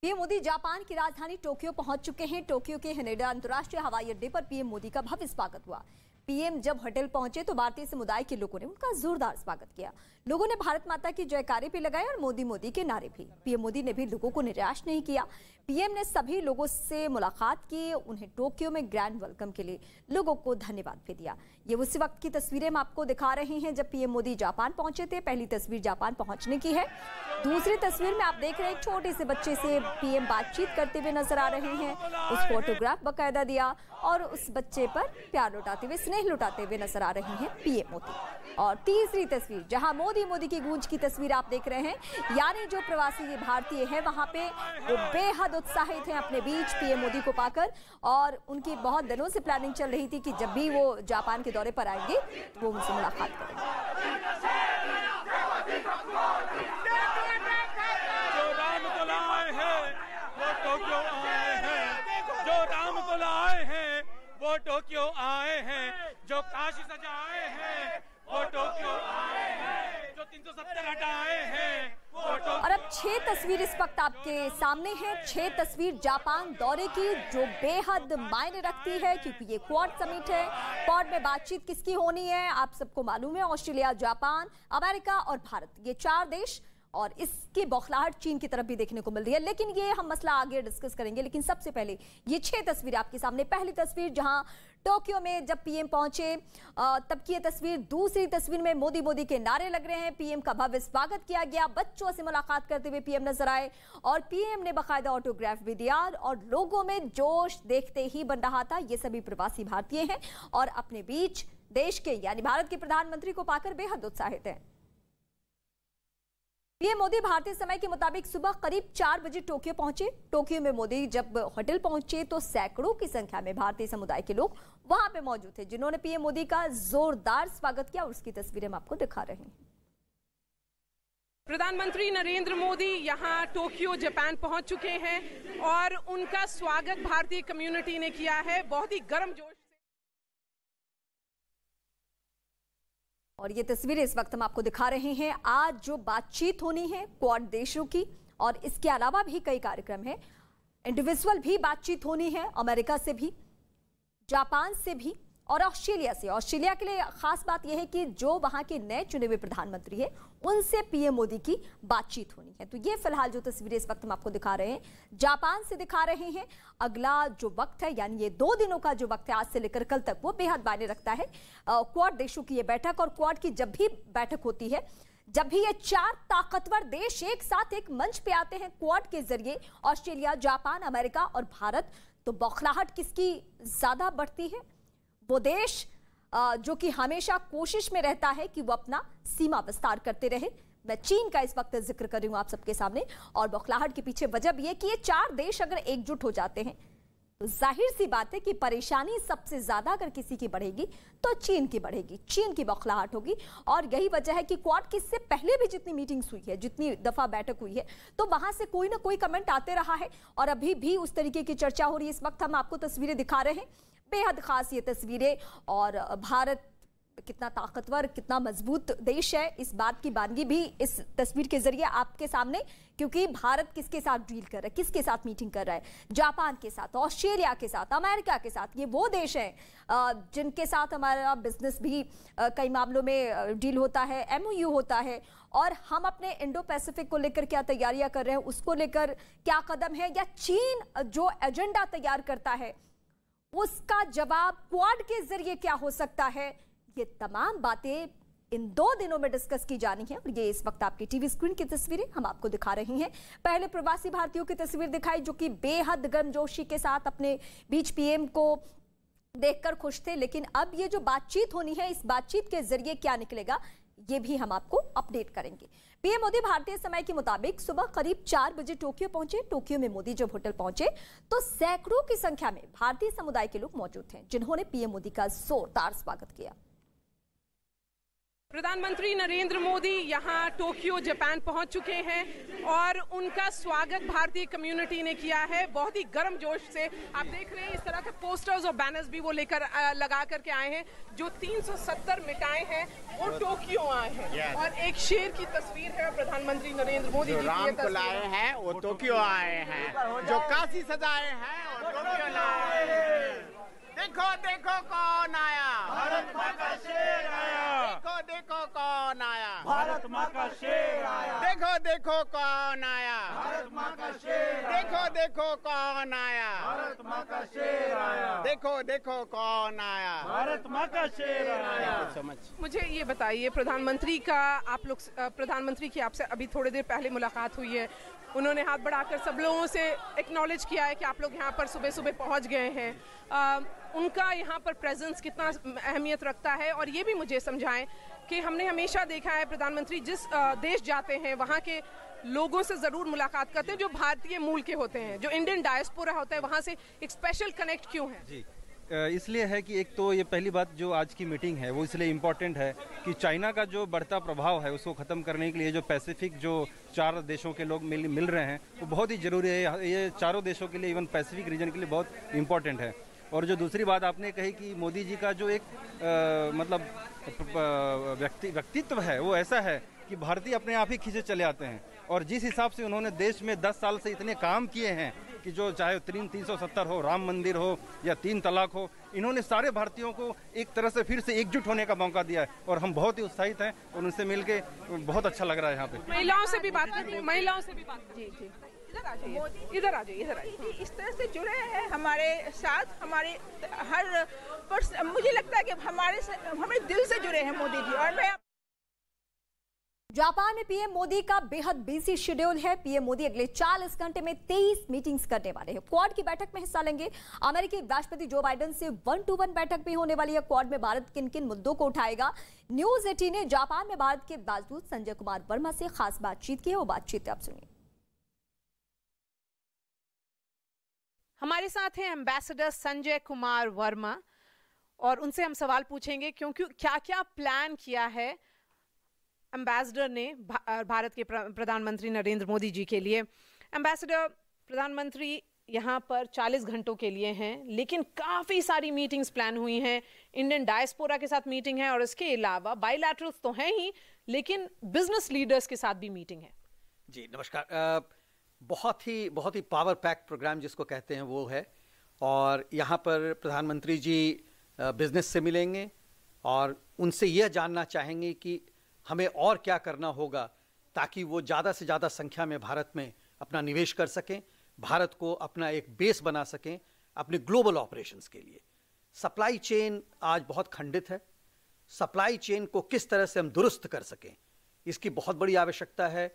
PM Modi Japan की राजधानी Tokyo पहुंच चुके हैं। टोक्यो के हनेडा अंतर्राष्ट्रीय हवाई अड्डे पर पीएम मोदी का भव्य स्वागत हुआ। पीएम जब होटल पहुंचे तो भारतीय समुदाय के लोगों ने उनका जोरदार स्वागत किया। लोगों ने भारत माता की जयकारे भी लगाए और मोदी मोदी के नारे भी। पीएम मोदी ने भी लोगों को निराश नहीं किया। पीएम ने सभी लोगों से मुलाकात की, उन्हें टोक्यो में ग्रैंड वेलकम के लिए लोगों को धन्यवाद भी दिया। ये उसी वक्त की तस्वीरें हम आपको दिखा रहे हैं जब पीएम मोदी जापान पहुंचे थे। पहली तस्वीर जापान पहुंचने की है। दूसरी तस्वीर में आप देख रहे हैं एक छोटे से बच्चे से पीएम बातचीत करते हुए नजर आ रहे हैं। उस फोटोग्राफ बकायदा दिया और उस बच्चे पर प्यार लुटाते हुए, स्नेह लुटाते हुए नजर आ रहे हैं पीएम मोदी। और तीसरी तस्वीर जहां मोदी मोदी की गूंज की तस्वीर आप देख रहे हैं, यानी जो प्रवासी भारतीय है वहां पे वो बेहद उत्साहित हैं अपने बीच पीएम मोदी को पाकर। और उनकी बहुत दिनों से प्लानिंग चल रही थी कि जब भी वो जापान के दौरे पर आएंगे तो वो उनसे मुलाकात करेंगे। वो टोक्यो आए हैं, जो काशी सजाए हैं वो टोक्यो आए हैं, जो 370 हटाए हैं वो टोक्यो। और अब 6 तस्वीर इस वक्त आपके सामने हैं। 6 तस्वीर जापान दौरे की जो बेहद मायने रखती है क्योंकि ये क्वाड समिट है। क्वाड में बातचीत किसकी होनी है आप सबको मालूम है, ऑस्ट्रेलिया, जापान, अमेरिका और भारत, ये 4 देश। और इसकी बौखलाहट चीन की तरफ भी देखने को मिल रही है, लेकिन ये हम मसला आगे डिस्कस करेंगे। लेकिन सबसे पहले ये 6 तस्वीर आपके सामने। पहली तस्वीर जहां टोक्यो में जब पीएम पहुंचे तब की ये तस्वीर। दूसरी तस्वीर में मोदी मोदी के नारे लग रहे हैं, पीएम का भव्य स्वागत किया गया, बच्चों से मुलाकात करते हुए पीएम नजर आए और पीएम ने बाकायदा ऑटोग्राफ भी दिया और लोगों में जोश देखते ही बन रहा था। ये सभी प्रवासी भारतीय हैं और अपने बीच देश के यानी भारत के प्रधानमंत्री को पाकर बेहद उत्साहित हैं। पीएम मोदी भारतीय समय के मुताबिक सुबह करीब 4 बजे टोक्यो पहुंचे। टोक्यो में मोदी जब होटल पहुंचे तो सैकड़ों की संख्या में भारतीय समुदाय के लोग वहां पे मौजूद थे जिन्होंने पीएम मोदी का जोरदार स्वागत किया और उसकी तस्वीरें हम आपको दिखा रहे हैं। प्रधानमंत्री नरेंद्र मोदी यहां टोक्यो जापान पहुंच चुके हैं और उनका स्वागत भारतीय कम्युनिटी ने किया है बहुत ही गर्मजोश। और ये तस्वीरें इस वक्त हम आपको दिखा रहे हैं। आज जो बातचीत होनी है क्वाड देशों की और इसके अलावा भी कई कार्यक्रम हैं। इंडिविजुअल भी बातचीत होनी है, अमेरिका से भी, जापान से भी और ऑस्ट्रेलिया से। ऑस्ट्रेलिया के लिए खास बात यह है कि जो वहां के नए चुने हुए प्रधानमंत्री हैं उनसे पीएम मोदी की बातचीत होनी है। तो ये फिलहाल जो तस्वीरें इस वक्त हम आपको दिखा रहे हैं जापान से दिखा रहे हैं। अगला जो वक्त है यानी ये 2 दिनों का जो वक्त है आज से लेकर कल तक, वो बेहद मायने रखता है। क्वाड देशों की ये बैठक और क्वाड की जब भी बैठक होती है, जब भी ये 4 ताकतवर देश एक साथ एक मंच पे आते हैं क्वाड के जरिए, ऑस्ट्रेलिया, जापान, अमेरिका और भारत, तो बौखलाहट किसकी ज्यादा बढ़ती है? वो देश जो कि हमेशा कोशिश में रहता है कि वो अपना सीमा विस्तार करते रहे। मैं चीन का इस वक्त जिक्र कर रही हूं आप सबके सामने। और बौखलाहट के पीछे वजह भी है कि ये 4 देश अगर एकजुट हो जाते हैं तो जाहिर सी बात है कि परेशानी सबसे ज्यादा अगर किसी की बढ़ेगी तो चीन की बढ़ेगी, चीन की बौखलाहट होगी। और यही वजह है कि क्वाड की इससे पहले भी जितनी मीटिंग्स हुई है, जितनी दफा बैठक हुई है, तो वहां से कोई ना कोई कमेंट आते रहा है और अभी भी उस तरीके की चर्चा हो रही है। इस वक्त हम आपको तस्वीरें दिखा रहे हैं, बेहद खास ये तस्वीरें। और भारत कितना ताकतवर, कितना मजबूत देश है, इस बात की बानगी भी इस तस्वीर के जरिए आपके सामने। क्योंकि भारत किसके साथ डील कर रहा है, किसके साथ मीटिंग कर रहा है? जापान के साथ, ऑस्ट्रेलिया के साथ, अमेरिका के साथ। ये वो देश हैं जिनके साथ हमारा बिजनेस भी कई मामलों में डील होता है, MOU होता है। और हम अपने इंडो पैसिफिक को लेकर क्या तैयारियां कर रहे हैं, उसको लेकर क्या कदम है, या चीन जो एजेंडा तैयार करता है उसका जवाब क्वाड के जरिए क्या हो सकता है, ये तमाम बातें इन 2 दिनों में डिस्कस की जानी है। और ये इस वक्त आपकी टीवी स्क्रीन की तस्वीरें हम आपको दिखा रहे हैं। पहले प्रवासी भारतीयों की तस्वीर दिखाई जो कि बेहद गर्मजोशी के साथ अपने बीच पीएम को देखकर खुश थे। लेकिन अब ये जो बातचीत होनी है, इस बातचीत के जरिए क्या निकलेगा ये भी हम आपको अपडेट करेंगे। पीएम मोदी भारतीय समय के मुताबिक सुबह करीब 4 बजे टोक्यो पहुंचे। टोक्यो में मोदी जब होटल पहुंचे तो सैकड़ों की संख्या में भारतीय समुदाय के लोग मौजूद थे जिन्होंने पीएम मोदी का जोरदार स्वागत किया। प्रधानमंत्री नरेंद्र मोदी यहाँ टोक्यो जापान पहुँच चुके हैं और उनका स्वागत भारतीय कम्युनिटी ने किया है बहुत ही गर्म जोश से। आप देख रहे हैं इस तरह के पोस्टर्स और बैनर्स भी वो लेकर लगा करके आए हैं। जो 370 मिटाए हैं वो टोक्यो आए हैं और एक शेर की तस्वीर है। प्रधानमंत्री नरेंद्र मोदी जी राम को लाए हैं वो टोक्यो आए हैं, जो काशी सजाए हैं वो टोक्यो लाए हैं। देखो देखो कौन आया, भारत माँ का शेर आया। देखो देखो कौन आया, भारत माँ का शेर आया। देखो देखो कौन आया, भारत माँ का शेर आया। देखो देखो कौन आया, भारत माँ का शेर आया। देखो देखो कौन आया, भारत माँ का शेर आया। समझ। मुझे ये बताइए, प्रधानमंत्री का आप लोग प्रधानमंत्री की आपसे अभी थोड़ी देर पहले मुलाकात हुई है। उन्होंने हाथ बढ़ाकर सब लोगों से एक्नॉलेज किया है कि आप लोग यहाँ पर सुबह सुबह पहुँच गए हैं। उनका यहाँ पर प्रेजेंस कितना अहमियत रखता है, और ये भी मुझे समझाएं कि हमने हमेशा देखा है प्रधानमंत्री जिस देश जाते हैं वहाँ के लोगों से ज़रूर मुलाकात करते हैं जो भारतीय मूल के होते हैं, जो इंडियन डायस्पोरा होता है, वहाँ से एक स्पेशल कनेक्ट क्यों है? जी, इसलिए है कि एक तो ये पहली बात जो आज की मीटिंग है वो इसलिए इम्पोर्टेंट है कि चाइना का जो बढ़ता प्रभाव है उसको ख़त्म करने के लिए जो पैसिफिक जो 4 देशों के लोग मिल रहे हैं वो बहुत ही ज़रूरी है। ये चारों देशों के लिए, इवन पैसिफिक रीजन के लिए बहुत इम्पोर्टेंट है। और जो दूसरी बात आपने कही कि मोदी जी का जो एक मतलब व्यक्तित्व है वो ऐसा है कि भारतीय अपने आप ही खींचे चले आते हैं। और जिस हिसाब से उन्होंने देश में 10 साल से इतने काम किए हैं कि जो चाहे 370 हो, राम मंदिर हो या 3 तलाक हो, इन्होंने सारे भारतीयों को एक तरह से फिर से एकजुट होने का मौका दिया है और हम बहुत ही उत्साहित हैं और उनसे मिलके बहुत अच्छा लग रहा है। यहाँ पे महिलाओं से भी बात करते हैं, महिलाओं से भी बात। जी जी, इधर आ जाइए, इधर आ जाइए, इधर आ जाइए। इस तरह से जुड़े हैं हमारे साथ, हमारे हर मुझे लगता है कि हमारे दिल से जुड़े हैं मोदी जी। और मैं जापान में पीएम मोदी का बेहद बिजी शेड्यूल है। पीएम मोदी अगले 40 घंटे में 23 मीटिंग्स करने वाले हैं। क्वाड की बैठक में हिस्सा लेंगे। अमेरिकी राष्ट्रपति जो बाइडेन से 1-to-1 बैठक भी होने वाली है। क्वाड में भारत किन किन मुद्दों को उठाएगा? न्यूज 18 ने जापान में भारत के राजदूत संजय कुमार वर्मा से खास बातचीत की है। वो बातचीत आप सुनिए। हमारे साथ हैं एम्बेसडर संजय कुमार वर्मा और उनसे हम सवाल पूछेंगे क्योंकि क्या क्या प्लान किया है एम्बेसडर ने भारत के प्रधानमंत्री नरेंद्र मोदी जी के लिए। एम्बेसडर, प्रधानमंत्री यहाँ पर 40 घंटों के लिए हैं, लेकिन काफ़ी सारी मीटिंग्स प्लान हुई हैं। इंडियन डायस्पोरा के साथ मीटिंग है और इसके अलावा बायलैटरल्स तो हैं ही, लेकिन बिजनेस लीडर्स के साथ भी मीटिंग है। जी नमस्कार। बहुत ही पावर पैक प्रोग्राम जिसको कहते हैं वो है, और यहाँ पर प्रधानमंत्री जी बिजनेस से मिलेंगे और उनसे यह जानना चाहेंगे कि हमें और क्या करना होगा ताकि वो ज़्यादा से ज़्यादा संख्या में भारत में अपना निवेश कर सकें, भारत को अपना एक बेस बना सकें अपने ग्लोबल ऑपरेशंस के लिए। सप्लाई चेन आज बहुत खंडित है। सप्लाई चेन को किस तरह से हम दुरुस्त कर सकें, इसकी बहुत बड़ी आवश्यकता है।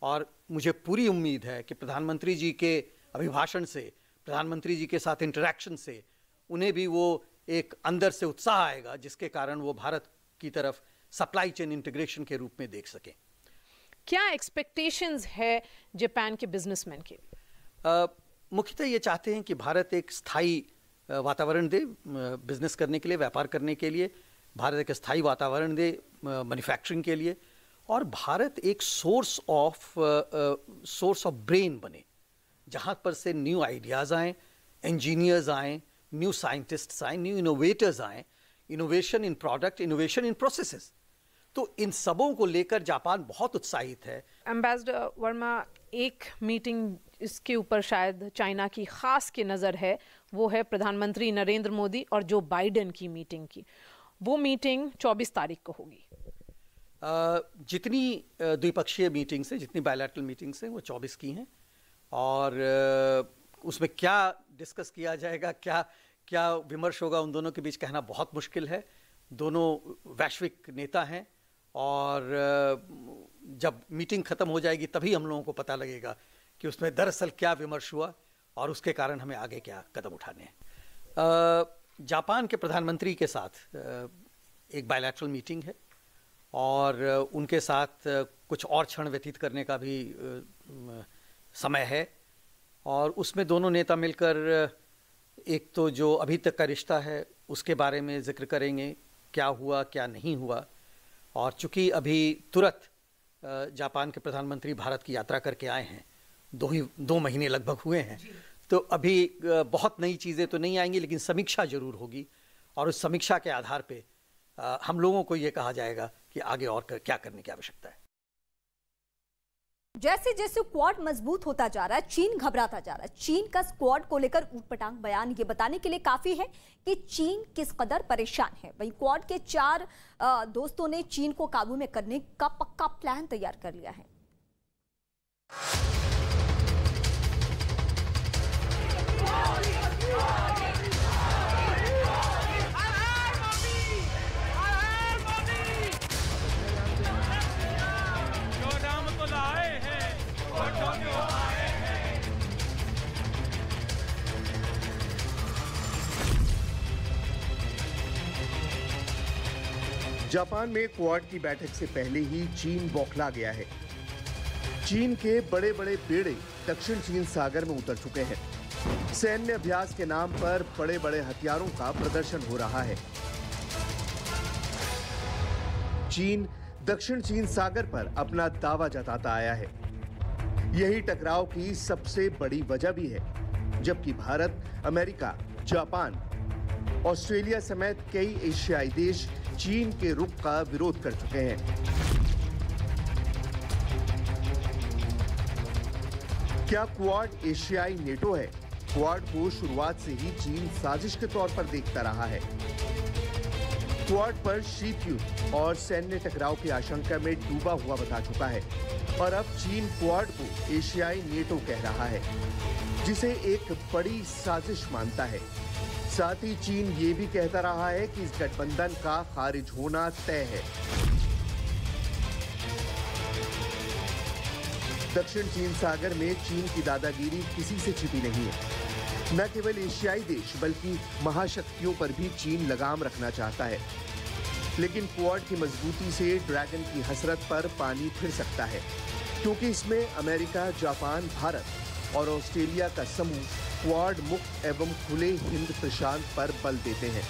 और मुझे पूरी उम्मीद है कि प्रधानमंत्री जी के अभिभाषण से, प्रधानमंत्री जी के साथ इंटरैक्शन से उन्हें भी वो एक अंदर से उत्साह आएगा जिसके कारण वो भारत की तरफ सप्लाई चेन इंटीग्रेशन के रूप में देख सकें। क्या एक्सपेक्टेशंस है जापान के बिजनेसमैन के? मुख्यतः ये चाहते हैं कि भारत एक स्थायी वातावरण दे बिजनेस करने के लिए, व्यापार करने के लिए। भारत एक स्थायी वातावरण दे मैन्युफैक्चरिंग के लिए, और भारत एक सोर्स ऑफ ब्रेन बने जहाँ पर से न्यू आइडियाज़ आएँ, इंजीनियर्स आएँ, न्यू साइंटिस्ट्स आएँ, न्यू इनोवेटर्स आएँ, innovation in product, innovation in processes. तो इन सबों को लेकर जापान बहुत उत्साहित है। एम्बेसडर वर्मा, एक मीटिंग इसके ऊपर शायद चाइना की खास की नज़र है, वो है प्रधानमंत्री नरेंद्र मोदी और जो बाइडेन की मीटिंग की। वो मीटिंग 24 तारीख को होगी। जितनी द्विपक्षीय मीटिंग्स हैं, जितनी बायलैटरल मीटिंग्स हैं, वो 24 की हैं। और उसमें क्या डिस्कस किया जाएगा, क्या विमर्श होगा, उन दोनों के बीच कहना बहुत मुश्किल है। दोनों वैश्विक नेता हैं और जब मीटिंग ख़त्म हो जाएगी तभी हम लोगों को पता लगेगा कि उसमें दरअसल क्या विमर्श हुआ और उसके कारण हमें आगे क्या कदम उठाने हैं। जापान के प्रधानमंत्री के साथ एक बायलैटरल मीटिंग है और उनके साथ कुछ और क्षण व्यतीत करने का भी समय है, और उसमें दोनों नेता मिलकर एक तो जो अभी तक का रिश्ता है उसके बारे में जिक्र करेंगे, क्या हुआ क्या नहीं हुआ, और चूंकि अभी तुरंत जापान के प्रधानमंत्री भारत की यात्रा करके आए हैं, 2 महीने लगभग हुए हैं, तो अभी बहुत नई चीज़ें तो नहीं आएंगी, लेकिन समीक्षा जरूर होगी और उस समीक्षा के आधार पे हम लोगों को ये कहा जाएगा कि आगे और क्या करने की आवश्यकता है। जैसे जैसे क्वाड मजबूत होता जा रहा है, चीन घबराता जा रहा है। चीन का स्क्वाड को लेकर ऊटपटांग बयान ये बताने के लिए काफी है कि चीन किस कदर परेशान है। वहीं क्वाड के 4 दोस्तों ने चीन को काबू में करने का पक्का प्लान तैयार कर लिया है। जापान में क्वाड की बैठक से पहले ही चीन बौखला गया है। चीन के बड़े बड़े बेड़े दक्षिण चीन सागर में उतर चुके हैं। सैन्य अभ्यास के नाम पर बड़े बड़े हथियारों का प्रदर्शन हो रहा है। चीन दक्षिण चीन सागर पर अपना दावा जताता आया है। यही टकराव की सबसे बड़ी वजह भी है, जबकि भारत, अमेरिका, जापान, ऑस्ट्रेलिया समेत कई एशियाई देश चीन के रुख का विरोध कर चुके हैं। क्या क्वाड एशियाई नेटो है? क्वाड को शुरुआत से ही चीन साजिश के तौर पर देखता रहा है। क्वाड पर शीत युद्ध और सैन्य टकराव की आशंका में डूबा हुआ बता चुका है और अब चीन क्वाड को एशियाई नेटो कह रहा है, जिसे एक बड़ी साजिश मानता है। साथ ही चीन ये भी कहता रहा है कि इस गठबंधन का खारिज होना तय है। दक्षिण चीन सागर में चीन की दादागिरी किसी से छिपी नहीं है। न केवल एशियाई देश बल्कि महाशक्तियों पर भी चीन लगाम रखना चाहता है। लेकिन क्वाड की मजबूती से ड्रैगन की हसरत पर पानी फिर सकता है, क्योंकि इसमें अमेरिका, जापान, भारत और ऑस्ट्रेलिया का समूह क्वाड मुक्त एवं खुले हिंद प्रशांत पर बल देते हैं।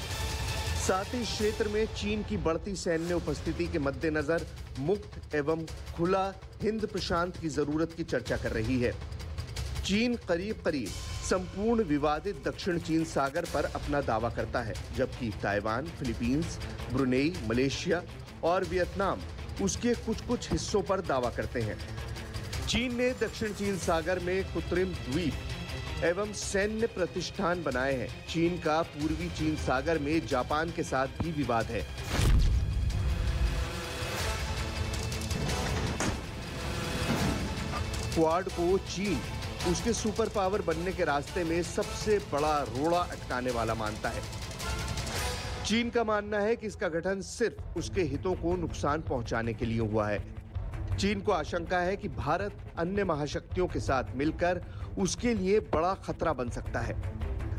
साथ ही क्षेत्र में चीन की बढ़ती सैन्य उपस्थिति के मद्देनजर मुक्त एवं खुला हिंद प्रशांत की जरूरत की चर्चा कर रही है। चीन करीब करीब संपूर्ण विवादित दक्षिण चीन सागर पर अपना दावा करता है, जबकि ताइवान, फिलीपींस, ब्रुनेई, मलेशिया और वियतनाम उसके कुछ हिस्सों पर दावा करते हैं। चीन ने दक्षिण चीन सागर में कृत्रिम द्वीप एवं सैन्य प्रतिष्ठान बनाए हैं। चीन का पूर्वी चीन सागर में जापान के साथ भी विवाद है। क्वाड को चीन उसके सुपर पावर बनने के रास्ते में सबसे बड़ा रोड़ा अटकाने वाला मानता है। चीन का मानना है कि इसका गठन सिर्फ उसके हितों को नुकसान पहुंचाने के लिए हुआ है। चीन को आशंका है कि भारत अन्य महाशक्तियों के साथ मिलकर उसके लिए बड़ा खतरा बन सकता है।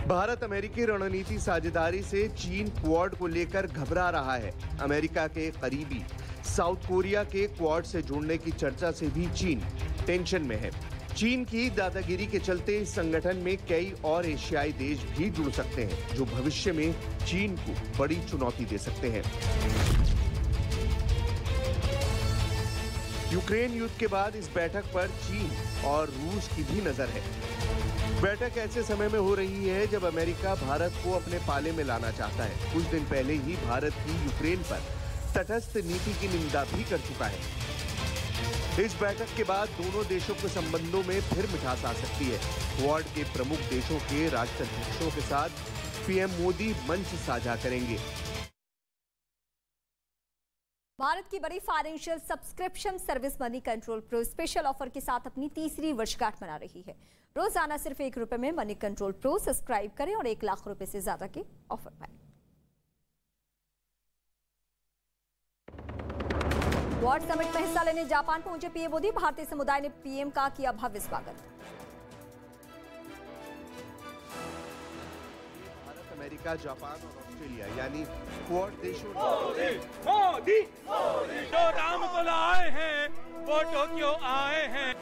भारत अमेरिकी रणनीति साझेदारी से चीन क्वाड को लेकर घबरा रहा है। अमेरिका के करीबी साउथ कोरिया के क्वाड से जुड़ने की चर्चा से भी चीन टेंशन में है। चीन की दादागिरी के चलते इस संगठन में कई और एशियाई देश भी जुड़ सकते हैं, जो भविष्य में चीन को बड़ी चुनौती दे सकते हैं। यूक्रेन युद्ध के बाद इस बैठक पर चीन और रूस की भी नजर है। बैठक ऐसे समय में हो रही है जब अमेरिका भारत को अपने पाले में लाना चाहता है। कुछ दिन पहले ही भारत की यूक्रेन पर तटस्थ नीति की निंदा भी कर चुका है। इस बैठक के बाद दोनों देशों के संबंधों में फिर मिठास आ सकती है। क्वाड के प्रमुख देशों के राष्ट्राध्यक्षों के साथ पीएम मोदी मंच साझा करेंगे। भारत की बड़ी financial subscription service money control pro special offer के साथ अपनी तीसरी वर्षगांठ मना रही है। रोजाना सिर्फ ₹1 में मनी कंट्रोल प्रो सब्सक्राइब करें और ₹1 लाख से ज्यादा के ऑफर पाएं। क्वाड समिट में हिस्सा लेने जापान पहुंचे पीएम मोदी। भारतीय समुदाय ने पीएम का किया भव्य स्वागत। भारत, अमेरिका, जापान और ऑस्ट्रेलिया यानी क्वाड देशों मोदी जो राम को लाए हैं वो टोक्यो आए हैं।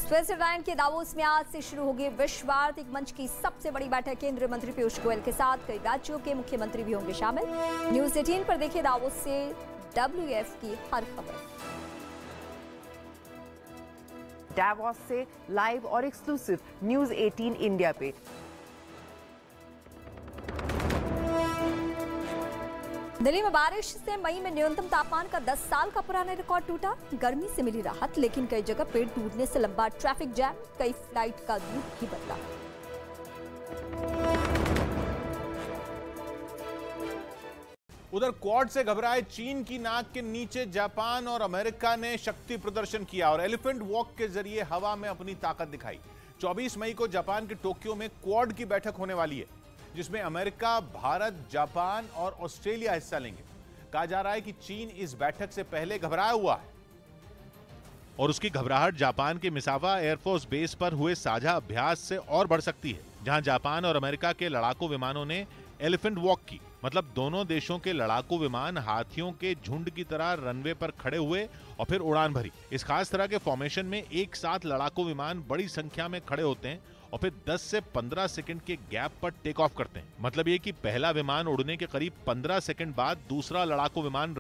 स्विट्जरलैंड के दावोस में आज से शुरू होगी विश्व आर्थिक मंच की सबसे बड़ी बैठक। केंद्रीय मंत्री पीयूष गोयल के साथ कई राज्यों के मुख्यमंत्री भी होंगे शामिल। न्यूज 18 पर देखिए दावोस से WF की हर खबर। डावोस से लाइव और एक्सक्लूसिव न्यूज 18 इंडिया पे। दिल्ली में बारिश से मई में न्यूनतम तापमान का 10 साल का पुराना रिकॉर्ड टूटा। गर्मी से मिली राहत, लेकिन कई जगह पेड़ टूटने से लंबा ट्रैफिक जैम, कई फ्लाइट का रूट ही बदला। उधर क्वाड से घबराए चीन की नाक के नीचे जापान और अमेरिका ने शक्ति प्रदर्शन किया और एलिफेंट वॉक के जरिए हवा में अपनी ताकत दिखाई। 24 मई को जापान के टोक्यो में क्वाड की बैठक होने वाली है, जिसमें अमेरिका, भारत, जापान और ऑस्ट्रेलिया हिस्सा लेंगे। कहा जा रहा है कि चीन इस बैठक से पहले घबराया हुआ है और उसकी घबराहट जापान के मिसावा एयरफोर्स बेस पर हुए साझा अभ्यास से और बढ़ सकती है, जहां जापान और अमेरिका के लड़ाकू विमानों ने एलिफेंट वॉक की। मतलब दोनों देशों के लड़ाकू विमान हाथियों के झुंड की तरह रनवे पर खड़े हुए और फिर उड़ान भरी। इस खास तरह के फॉर्मेशन में एक साथ लड़ाकू विमान बड़ी संख्या में खड़े होते हैं और फिर 10 से 15 सेकंड के गैप पर टेक ऑफ करते हैं। मतलब ये कि पहला विमान उड़ने के करीब 15 सेकंड बाद दूसरा लड़ाकू विमान